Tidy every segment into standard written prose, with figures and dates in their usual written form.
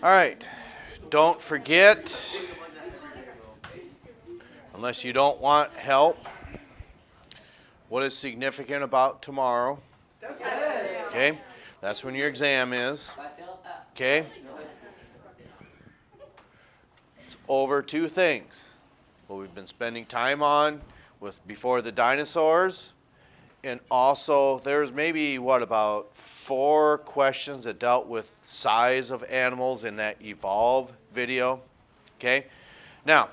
All right, don't forget, unless you don't want help, what is significant about tomorrow? Okay, that's when your exam is. Okay, it's over two things. What we've been spending time on with before the dinosaurs, and also there's maybe about 4 questions that dealt with size of animals in that evolve video. Okay, now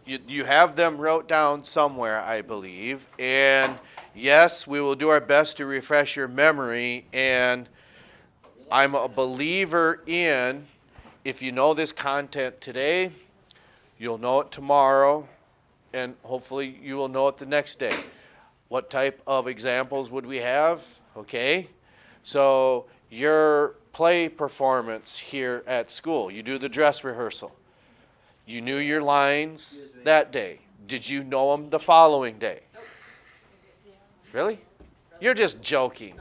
you have them wrote down somewhere, I believe, and yes, we will do our best to refresh your memory, and I'm a believer in, if you know this content today, you'll know it tomorrow, and hopefully you will know it the next day. What type of examples would we have? Okay, so your play performance here at school, you do the dress rehearsal. You knew your lines that day. Did you know them the following day? Really? You're just joking.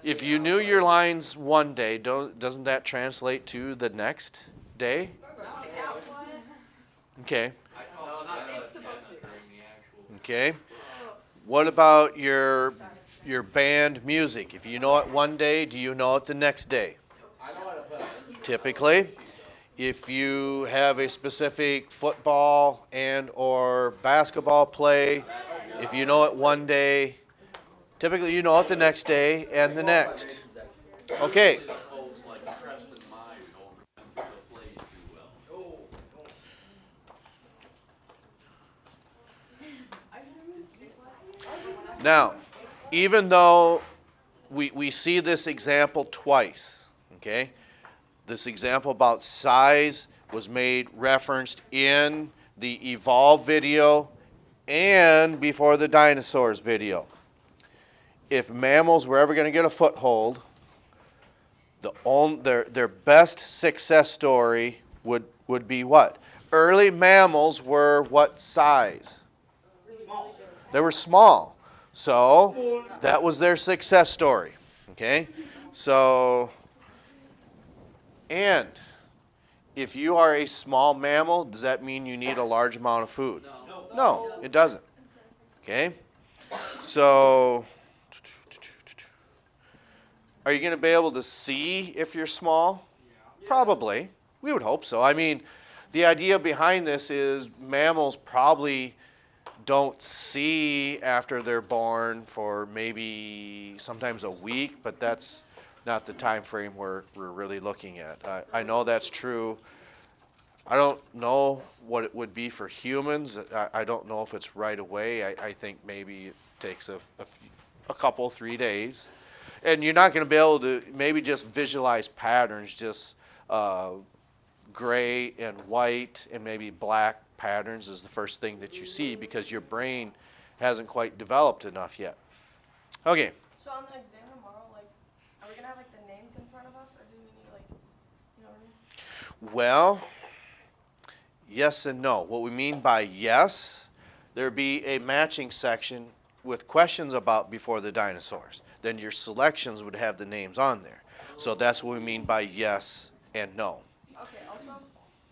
If you knew your lines one day, doesn't that translate to the next day? Okay. Okay. What about your band music? If you know it one day, do you know it the next day? Typically. If you have a specific football and or basketball play, if you know it one day, typically you know it the next day and the next. Okay. Now, even though we see this example twice, okay? This example about size was made referenced in the Evolve video and before the dinosaurs video. If mammals were ever going to get a foothold, their best success story would be what? Early mammals were what size? They were small. So that was their success story. Okay? So, and if you are a small mammal, does that mean you need a large amount of food? No, it doesn't. Okay? So, are you going to be able to see if you're small? Probably. We would hope so. I mean, the idea behind this is mammals probably don't see after they're born for maybe sometimes a week, but that's not the time frame we're really looking at. I know that's true. I don't know what it would be for humans. I don't know if it's right away. I think maybe it takes a couple, 3 days. And you're not going to be able to maybe just visualize patterns, just gray and white and maybe black patterns is the first thing that you see because your brain hasn't quite developed enough yet. Okay. So on the exam tomorrow, are we going to have the names in front of us, or do we need you know what I mean? Well, yes and no. What we mean by yes, there'd be a matching section with questions about before the dinosaurs. Then your selections would have the names on there. So that's what we mean by yes and no. Okay, also,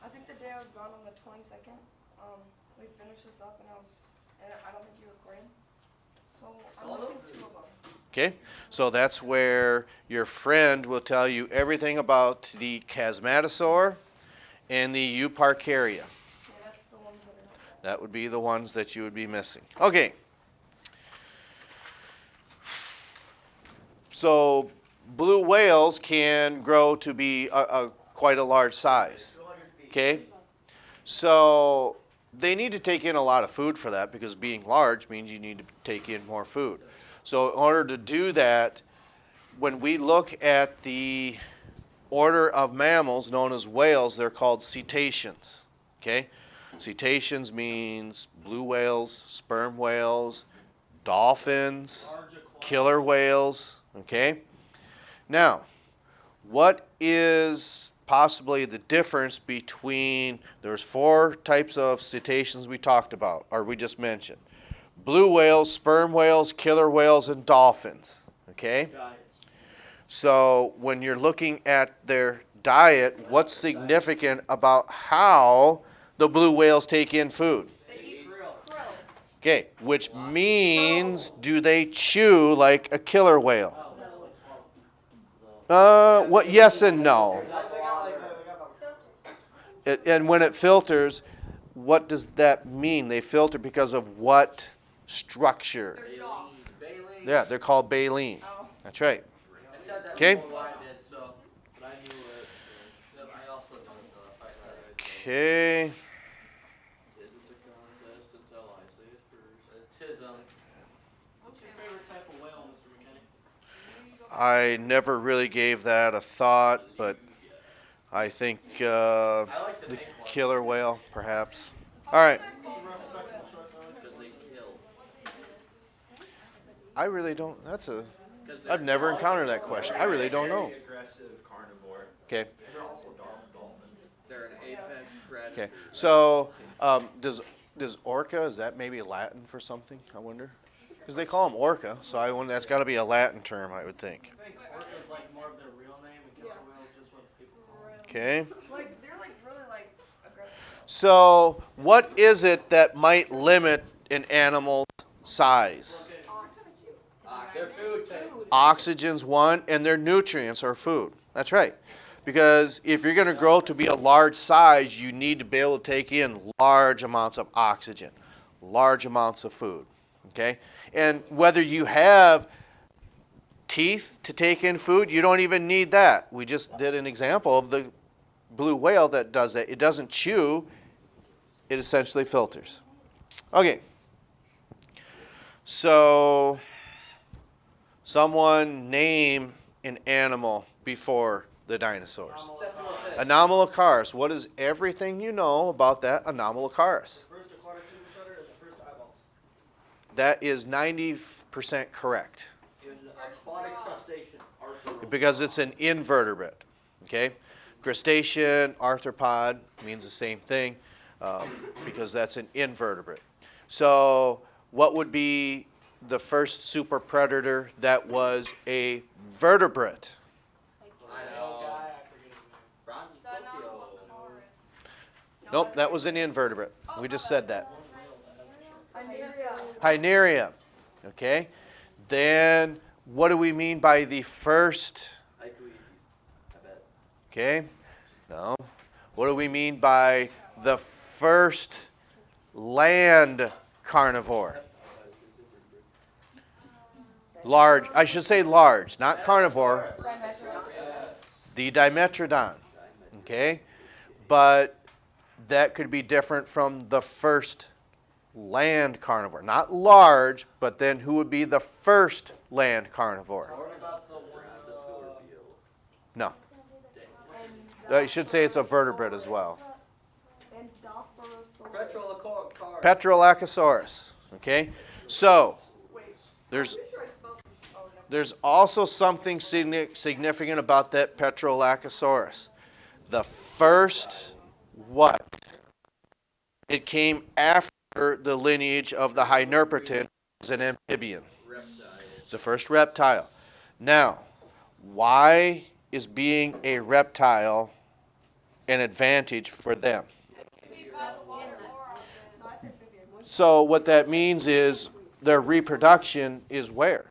I think the day I was gone on the 22nd, we finished this up and I don't think you were recording. So I'm missing 2 of them. Okay, so that's where your friend will tell you everything about the Chasmatosaur and the Euparkeria. Yeah, that's the ones that are not. That would be the ones that you would be missing. Okay. So blue whales can grow to be quite a large size. Okay? So they need to take in a lot of food for that because being large means you need to take in more food. So in order to do that, when we look at the order of mammals known as whales, they're called cetaceans. Okay? Cetaceans means blue whales, sperm whales, dolphins, killer whales. Okay? Now, what is possibly the difference between, there's 4 types of cetaceans we talked about, or we just mentioned. Blue whales, sperm whales, killer whales, and dolphins. Okay? So when you're looking at their diet, what's significant about how the blue whales take in food? They eat krill. Okay, which means do they chew like a killer whale? What? Yes and no. And when it filters, what does that mean? They filter because of what structure? Their jaw. Yeah, they're called baleen. Oh. That's right. I said that Okay. before I did, so, but I knew it. So, I also know the fight right. Okay. Isn't a contest until I say it first. It's his own. What's your favorite type of whale, Mr. McKinney? I never really gave that a thought, but I think I like the the pink one. killer whale, perhaps. All right. What's a respectable choice, Ellie? Because they kill. I really don't. That's a. 'Cause they're- I've never encountered that question. I really don't know. Very aggressive carnivore. Okay. And they're also dolphins. They're an apex predator. Okay. So does orca, is that maybe Latin for something? I wonder. Because they call them orca, so I wonder that's got to be a Latin term, I would think. I think orca's like more of their real name, and killer whale's just what people call them. Okay. Like they're like really like aggressive. So what is it that might limit an animal's size? Their food tank. Oxygen's one, and their nutrients are food. That's right. Because if you're going to grow to be a large size, you need to be able to take in large amounts of oxygen, large amounts of food. Okay? And whether you have teeth to take in food, you don't even need that. We just did an example of the blue whale that does that. It doesn't chew, it essentially filters. Okay. So someone name an animal before the dinosaurs. Anomalocars. What is everything you know about that Anomalocars? First aquatic superstructure and the first eyeballs. That is 90% correct It was an aquatic crustacean. Arthur. because it's an invertebrate. Okay, crustacean, arthropod means the same thing because that's an invertebrate. So what would be the first super predator that was a vertebrate? I know. Guy, I forget his name. Bronzy Scorpio. Nope, that was an invertebrate. We just said that. Hyneria. Hyneria. Okay. Then what do we mean by the first? I bet. Okay. No. What do we mean by the first land carnivore? Large. I should say large, not carnivore. The Dimetrodon. Okay. But that could be different from the first land carnivore. Not large, but then who would be the first land carnivore? What about the one with the Scorpio? No. I should say it's a vertebrate as well. Petrolacar. Petrolacosaurus. Okay? So, there's also something significant about that Petrolacosaurus. The first what? It came after the lineage of the Hynerpeton as an amphibian. It's the first reptile. Now, why is being a reptile an advantage for them? So what that means is their reproduction is where?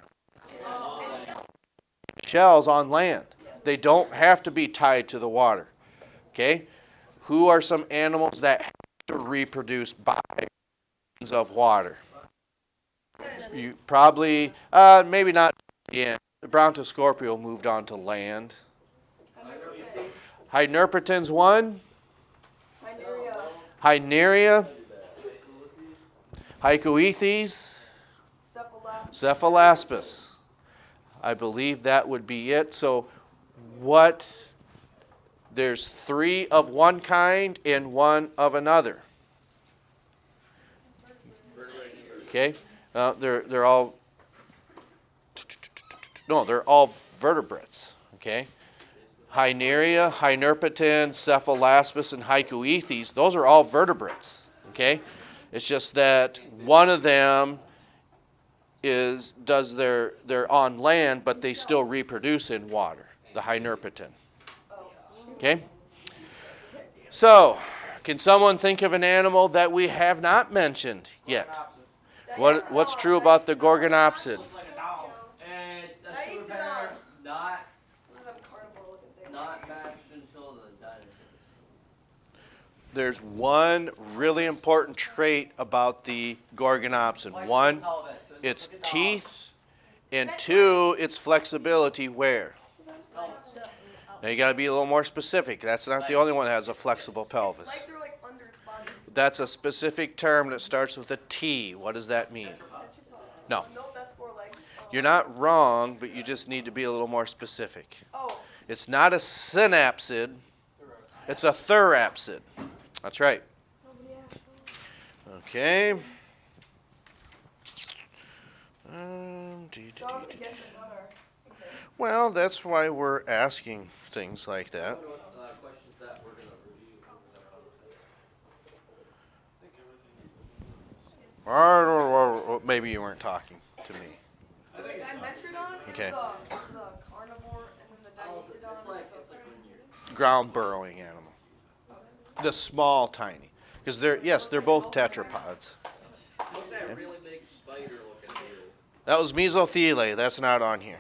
Shells on land. They don't have to be tied to the water. Okay? Who are some animals that have to reproduce by means of water? You probably, maybe not. Yeah, the Brontoscorpio moved on to land. Hynerpeton's one. Hyneria. Hycoethes. Cephalaspis. I believe that would be it. So what? There's 3 of one kind and 1 of another. Okay? They're all they're all vertebrates. Okay? Hyneria, Hynerpeton, Cephalaspis, and Hycoethes, those are all vertebrates. Okay? It's just that one of them they're on land, but they still reproduce in water, the hynerpetin. Okay? So, can someone think of an animal that we have not mentioned yet? What's true about the gorgonopsid? Looks like a dog. It's a They super eat bear, them. not Look at them carnivore looking things. matched until the dinosaurs. There's one really important trait about the gorgonopsid. One, Pelvis. its Look at dogs. teeth, and two, its flexibility where? Pelvis. Now you got to be a little more specific. That's not the only one that has a flexible pelvis. Legs are like under its body. That's a specific term that starts with a T. What does that mean? No. Nope, that's 4 legs. You're not wrong, but you just need to be a little more specific. Oh, It's not a synapsid, it's a therapsid. That's right. nobody asked. Okay. So I'm gonna guess it's on our exam. Well, that's why we're asking things like I that. wonder what questions that we're going to review. I don't know, maybe you weren't talking to me. So the Dimetrodon Okay. is the carnivore, and then the Oh, Dimetrodon it's like is the when you're Ground burrowing animal. The small, tiny. Because they're both tetrapods. What's that really big spider looking deal? That was mesotheliae. That's not on here.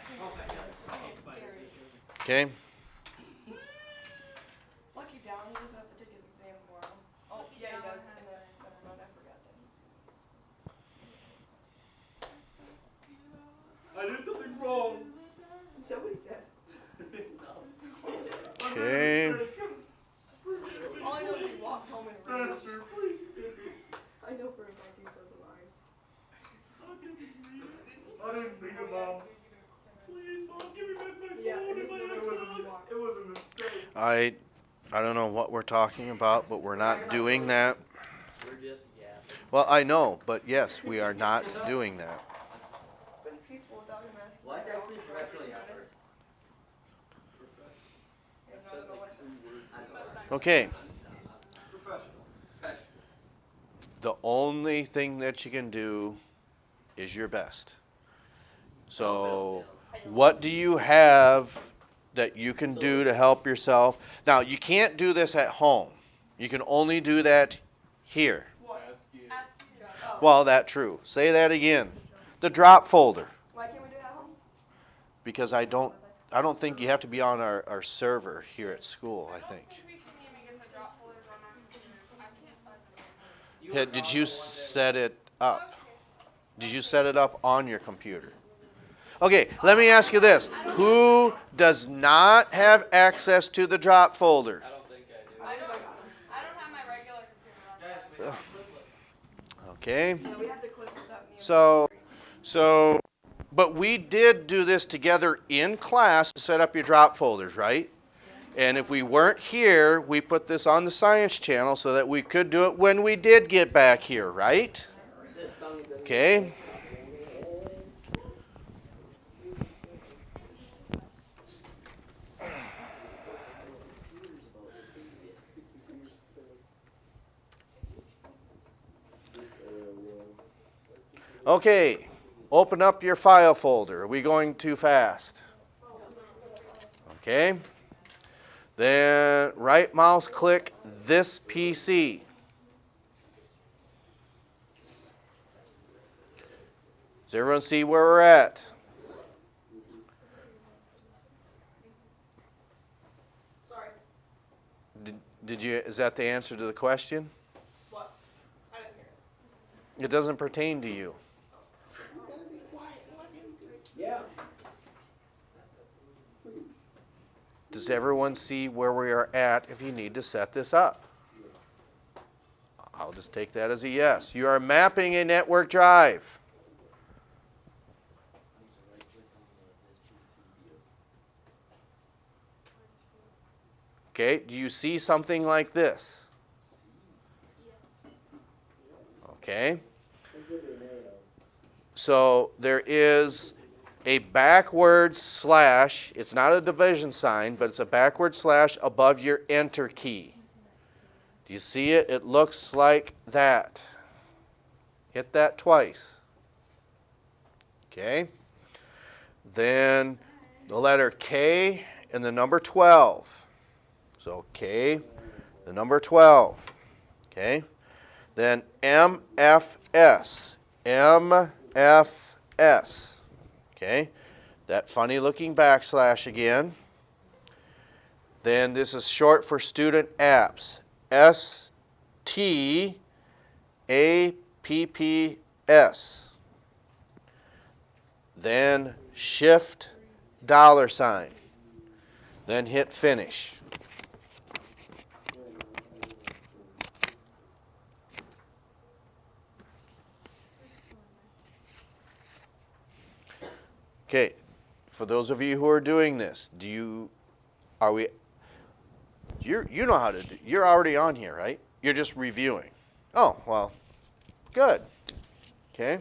Okay. Lucky Down, he doesn't have to take his exam tomorrow. Oh, yeah, he does. And then never mind, I forgot that he's. I did something wrong. So what he said. Okay. All I know is he walked home and raged. I know for a fact he said the lies. I didn't mean it, Mom. Please, Mom, give me back my phone. Yeah, it was My never Xbox. a walk. It was a mistake. I don't know what we're talking about, but we're not doing that. We're just yapping. Well, I know, but yes, we are not doing that. It's been peaceful without him asking. Well, that's me actually for professional 2 effort. minutes. Yeah, no, I don't know what that- Okay. Professional. The only thing that you can do is your best. So, what do you have that you can do to help yourself? Now, you can't do this at home. You can only do that here. Well, that's true. Say that again. The drop folder. Why can't we do it at home? Because I don't think you have to be on our server here at school, I think. Did you set it up? Did you set it up on your computer? Okay, let me ask you this. Who does not have access to the drop folder? I don't think I do. I don't have my regular computer on. Guys, we have a Quizlet. Okay. Yeah, we have to quiz without me. So, but we did do this together in class to set up your drop folders, right? And if we weren't here, we put this on the science channel so that we could do it when we did get back here, right? Okay. Okay, open up your file folder. Are we going too fast? Okay. Then right mouse click this PC. Does everyone see where we're at? Sorry. Is that the answer to the question? What? I didn't hear it. It doesn't pertain to you. Yeah. Does everyone see where we are at if you need to set this up? I'll just take that as a yes. You are mapping a network drive. Okay, do you see something like this? Okay. So there is a backward slash. It's not a division sign, but it's a backward slash above your enter key. Do you see it? It looks like that. Hit that twice. Okay. Then the letter K and the number 12. So K, the number 12. Okay. Then MFS. MFS. Okay. That funny looking backslash again. Then this is short for student apps. STAPPS. Then shift $. Then hit finish. Okay, for those of you who are doing this, you know how to do, you're already on here, right? You're just reviewing. Oh, well, good. Okay.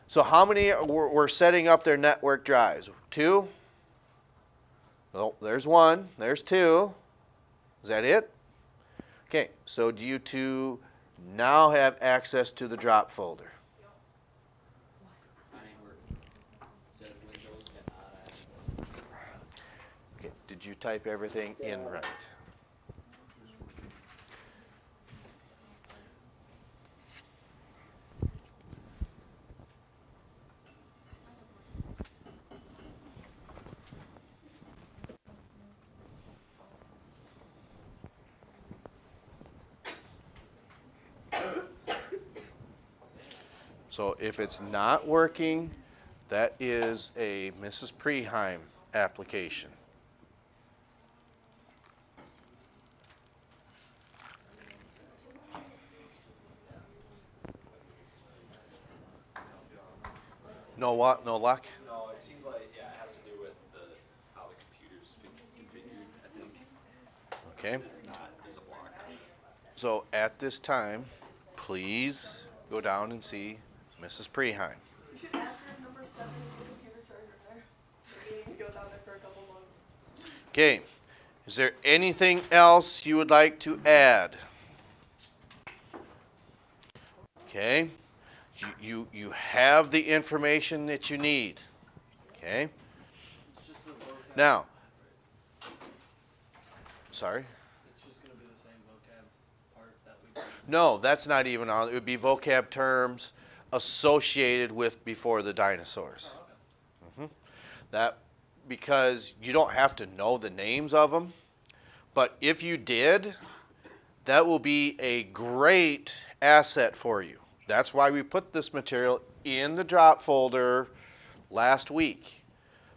So how many we're setting up their network drives? 2? Oh, there's 1. There's 2. Is that it? Okay, so do you two now have access to the drop folder? Okay, did you type everything in right? So if it's not working, that is a Mrs. Preheim application. No what? No luck? No, it seems like, yeah, it has to do with how the computer's configured, I think. Okay. It's not, there's a block on it. So at this time, please go down and see Mrs. Preheim. You should ask her if number 7 is the computer charger there. Maybe you can go down there for a couple months. Okay. Is there anything else you would like to add? Okay. You have the information that you need. Okay. It's just the vocab. Now, sorry? It's just going to be the same vocab part that we. No, that's not even on. It would be vocab terms associated with before the dinosaurs. Oh, okay. That because you don't have to know the names of them, but if you did, that will be a great asset for you. That's why we put this material in the drop folder last week.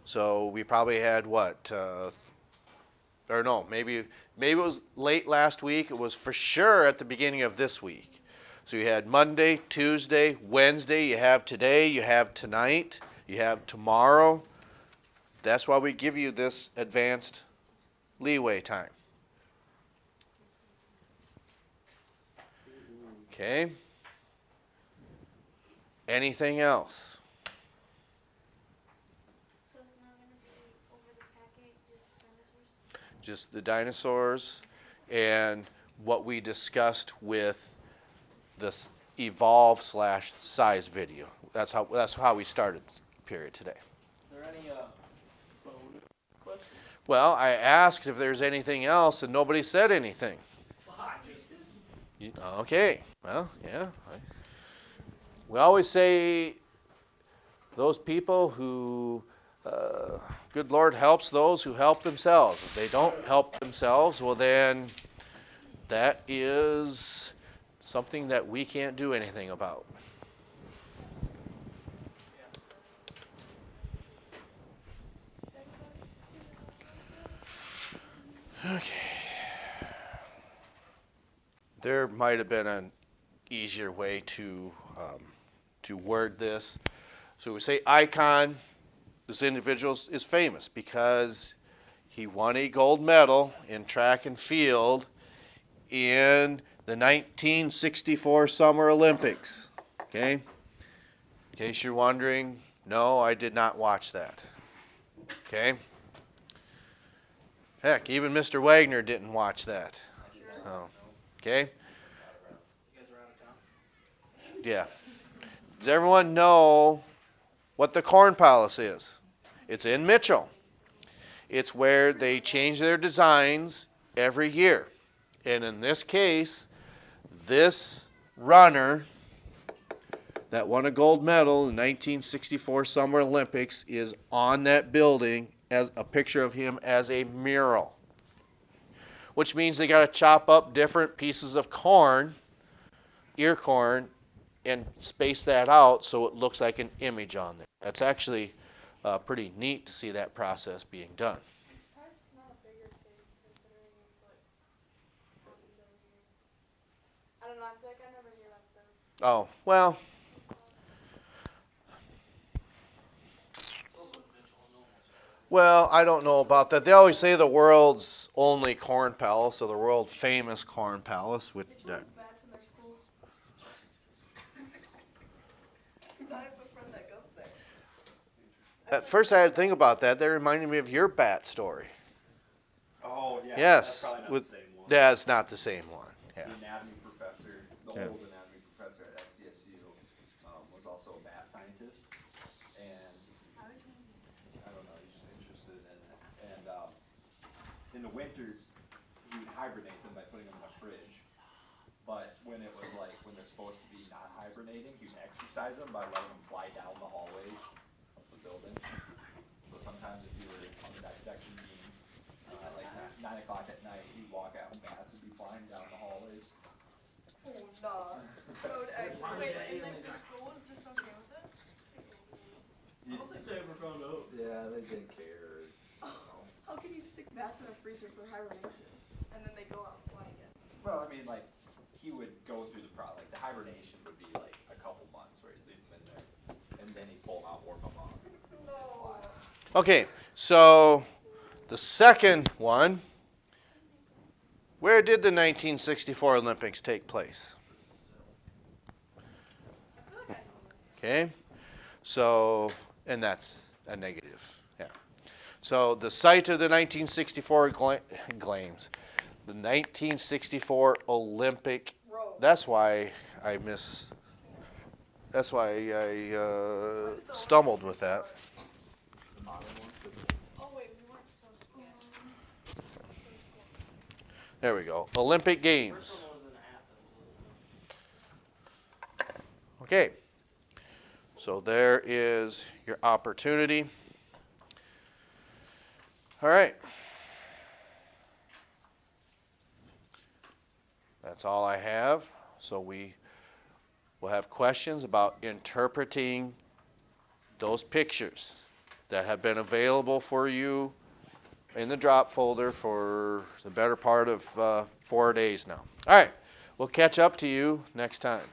So we probably had what, or no, maybe it was late last week. It was for sure at the beginning of this week. So you had Monday, Tuesday, Wednesday, you have today, you have tonight, you have tomorrow. That's why we give you this advanced leeway time. Okay. Anything else? So it's not gonna be over the packet, just dinosaurs? Just the dinosaurs and what we discussed with this evolve / size video. That's how we started period today. Are there any phone questions? Well, I asked if there's anything else and nobody said anything. I just did. Okay. Well, yeah. We always say those people who, good Lord helps those who help themselves. If they don't help themselves, well then that is something that we can't do anything about. Okay. There might have been an easier way to word this. So we say icon. This individual is famous because he won a gold medal in track and field in the 1964 Summer Olympics. Okay? In case you're wondering, no, I did not watch that. Okay? Heck, even Mr. Wagner didn't watch that. Oh. Okay? You guys are out of town? Yeah. Does everyone know what the Corn Palace is. It's in Mitchell. It's where they change their designs every year. And in this case, this runner that won a gold medal in 1964 Summer Olympics is on that building as a picture of him as a mural. Which means they got to chop up different pieces of corn, ear corn, and space that out so it looks like an image on there. That's actually pretty neat to see that process being done. Surprised it's not a bigger thing considering it's like happens every year. I don't know, I feel like I never hear about them. Oh, well, It's also Mitchell, no one's got it. well, I don't know about that. They always say the world's only corn palace, or the world famous corn palace. With Mitchell has bats in their school. I have a friend that goes there. At first, I had to think about that. That reminded me of your bat story. Oh, yeah. Yes, That's probably not with the same one. that's not the same one. Yeah. The anatomy professor, the Yeah. old anatomy professor at SDSU, was also a bat scientist. And I don't know, he's just interested in it. And in the winters, he would hibernate them by putting them in a fridge. But when it was like, when they're supposed to be not hibernating, he'd exercise them by letting them fly down the hallways of the building. So sometimes if you were on the dissection beam, at like 9 o'clock at night, he'd walk out and bats would be flying down the hallways. Oh, nah. That would actually. Wait, and then the school was just okay with it? I don't think they ever found out. Yeah, they didn't care. How can you stick bats in a freezer for hibernation? And then they go out and fly again? Well, I mean, like, he would go through like the hibernation would be like a couple months where he'd leave them in there, and then he'd pull them out, warm them up. No. Okay, so the second one, where did the 1964 Olympics take place? Okay, so, and that's a negative, yeah. So the site of the 1964 Games, the 1964 Olympic, Row. that's why I stumbled with that. The modern ones, Oh wait, we weren't supposed to. There we go, Olympic Games. First one was in Athens. Okay, so there is your opportunity. All right. That's all I have. So we will have questions about interpreting those pictures that have been available for you in the drop folder for the better part of 4 days now. All right, we'll catch up to you next time.